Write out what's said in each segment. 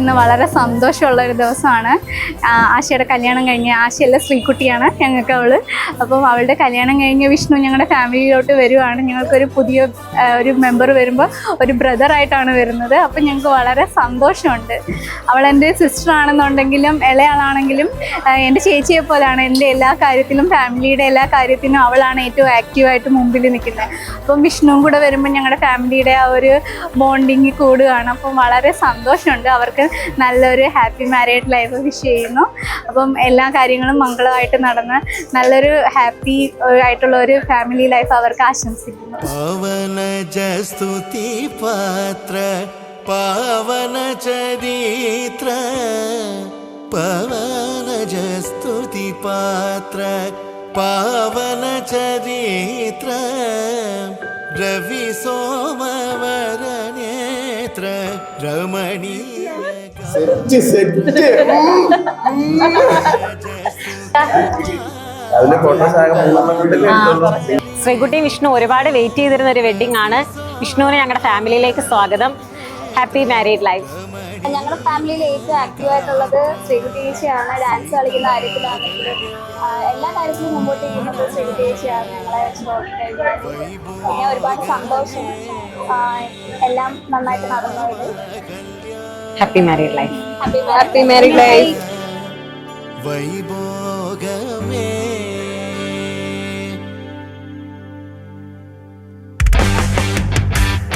ഇന്ന് വളരെ സന്തോഷമുള്ള ഒരു ദിവസമാണ്. ആശയുടെ കല്യാണം കഴിഞ്ഞ്, ആശയല്ല ശ്രീകുട്ടിയാണ് ഞങ്ങൾക്ക് അവൾ. അപ്പം അവളുടെ കല്യാണം കഴിഞ്ഞ് വിഷ്ണു ഞങ്ങളുടെ ഫാമിലിയിലോട്ട് വരുവാണ്. ഞങ്ങൾക്കൊരു പുതിയ ഒരു മെമ്പർ വരുമ്പോൾ ഒരു ബ്രദറായിട്ടാണ് വരുന്നത്. അപ്പം ഞങ്ങൾക്ക് വളരെ സന്തോഷമുണ്ട്. അവളെൻ്റെ സിസ്റ്റർ ആണെന്നുണ്ടെങ്കിലും ഇളയാളാണെങ്കിലും എൻ്റെ ചേച്ചിയെ പോലെയാണ്. എൻ്റെ എല്ലാ കാര്യത്തിലും ഫാമിലിയുടെ എല്ലാ കാര്യത്തിനും അവളാണ് ഏറ്റവും ആക്റ്റീവായിട്ട് മുമ്പിൽ നിൽക്കുന്നത്. അപ്പം വിഷ്ണുവും കൂടെ വരുമ്പോൾ ഞങ്ങളുടെ ഫാമിലിയുടെ ആ ഒരു ബോണ്ടിങ് കൂടുകയാണ്. അപ്പം വളരെ സന്തോഷമുണ്ട്. അവർക്ക് നല്ലൊരു ഹാപ്പി മാരീഡ് ലൈഫ് വിഷ് ചെയ്യുന്നു. അപ്പം എല്ലാ കാര്യങ്ങളും മംഗളമായിട്ട് നടന്ന് നല്ലൊരു ഹാപ്പി ആയിട്ടുള്ള ഒരു ഫാമിലി ലൈഫ് അവർക്ക് ആശംസിക്കുന്നു. പവനജസ്തുതി പാത്ര പാവന ചരിത്ര പവനജസ്തുതി പാത്ര പാവന ചരിത്ര രവി സോമവരനേത്ര രമണീയ ശ്രീകുട്ടി വിഷ്ണു ഒരുപാട് വെയിറ്റ് ചെയ്തിരുന്ന ഒരു വെഡിങ് ആണ്. വിഷ്ണുവിന് ഞങ്ങളുടെ ഫാമിലിയിലേക്ക് സ്വാഗതം. Happy married life. ഞങ്ങളുടെ ഫാമിലിയിൽ ഏറ്റവും ആക്റ്റീവായിട്ടുള്ളത് ശ്രീകുട്ടി ചേച്ചിയാണ്. ഡാൻസ് കളിക്കുന്ന കാര്യത്തിലാണെങ്കിലും എല്ലാ കാര്യത്തിലും മുമ്പോട്ട് ചെയ്യുന്നത് ശ്രീകുട്ടി ചേച്ചിയാണ്. ഞങ്ങളെ പിന്നെ ഒരുപാട് സന്തോഷം. എല്ലാം നന്നായിട്ട് നടന്നത്. Happy married life. Happy married life. വൈഭോഗമേ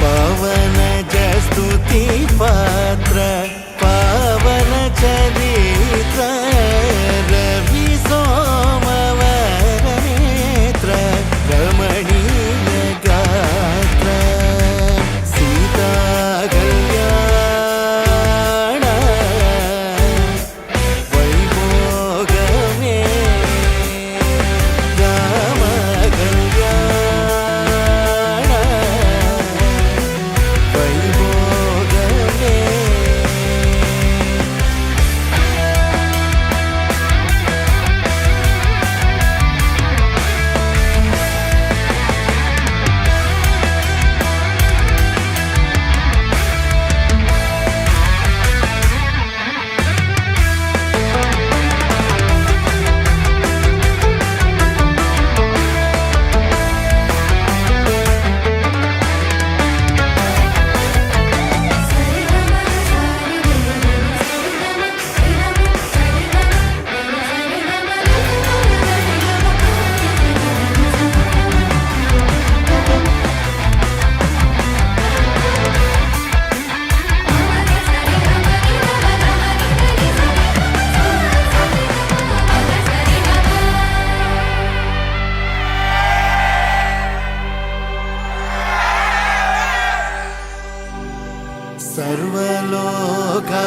പവനജസ്തുതി പാത്ര പാവന ചരിത്ര രവി സോമവരനേത്ര രമണീയ ഗാത്ര സീതാ കല്യാണ വൈഭോഗമേ രാമ കല്യാണ വൈഭോഗമേ.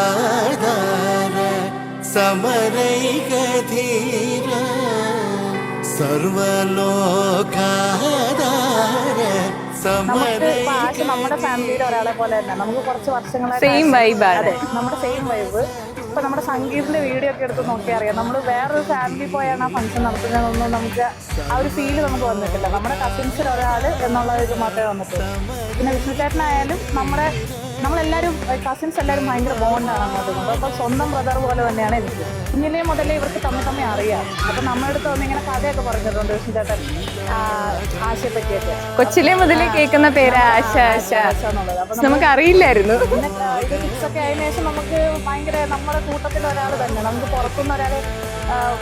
സർവലോകാധാര സമരൈകധീര സർവലോകാധാര സമരൈക. നമ്മുടെ ഫാമിലിയുടെ ഒരാളെ പോലെ തന്നെ നമുക്ക് കുറച്ച് വർഷങ്ങളായിട്ട് സെയിം വൈബാണ്. നമ്മുടെ സെയിം വൈബ്. ഇപ്പൊ നമ്മുടെ സംഗീതത്തിന്റെ വീഡിയോ ഒക്കെ എടുത്ത് നോക്കിയാൽ അറിയാം. നമ്മൾ വേറൊരു ഫാമിലി പോയാണ് ആ ഫംഗ്ഷൻ നടത്തുന്നതൊന്നും നമുക്ക് ആ ഒരു ഫീല് നമുക്ക് വന്നിട്ടില്ല. നമ്മുടെ കസിൻസിൽ ഒരാൾ എന്നുള്ള ഇത് മാത്രമേ വന്നിട്ടുള്ളൂ. പിന്നെ വിഷ്ണു ചേട്ടനായാലും നമ്മളെല്ലാവരും കസിൻസ് എല്ലാവരും ഭയങ്കര ബോണ്ടാണ് അങ്ങോട്ടും ഇങ്ങോട്ടും. അപ്പോൾ സ്വന്തം ബ്രദർ പോലെ തന്നെയാണ് എനിക്ക്. കുഞ്ഞിലേ മുതലേ ഇവർക്ക് തമ്മിൽ അറിയാം. അപ്പം നമ്മുടെ അടുത്ത് വന്ന് ഇങ്ങനെ കഥയൊക്കെ പറഞ്ഞിട്ടുണ്ട് വിഷ്ണു ചേട്ടൻ ആശയെ പറ്റിയൊക്കെ. കൊച്ചിലെ മുതലേ കേൾക്കുന്ന പേര് ആശ ആശ എന്നുള്ളത്. അപ്പം നമുക്ക് അറിയില്ലായിരുന്നു. പിന്നെ ഇത് ഫിക്സൊക്കെ ആയതിനു ശേഷം നമുക്ക് ഭയങ്കര നമ്മുടെ കൂട്ടത്തിൽ ഒരാൾ തന്നെ. നമുക്ക് പുറത്തുനിന്ന് ഒരാൾ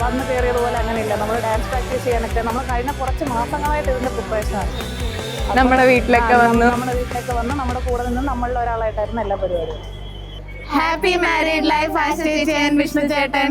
വന്ന് കയറിയതുപോലെ അങ്ങനെയില്ല. നമ്മൾ ഡാൻസ് പ്രാക്ടീസ് ചെയ്യാനൊക്കെ നമ്മൾ കഴിഞ്ഞ കുറച്ച് മാസങ്ങളായിട്ട് ഇതിൻ്റെ പ്രിപ്പറേഷനാണ്. നമ്മുടെ വീട്ടിലൊക്കെ വന്ന് നമ്മുടെ കൂടെ നിന്ന് നമ്മളിൽ ഒരാളായിട്ടായിരുന്നു എല്ലാ പരിപാടിയും. ഹാപ്പി മാരീഡ് ലൈഫ് ആശ ചേച്ചി ആൻഡ് വിഷ്ണു ചേട്ടൻ.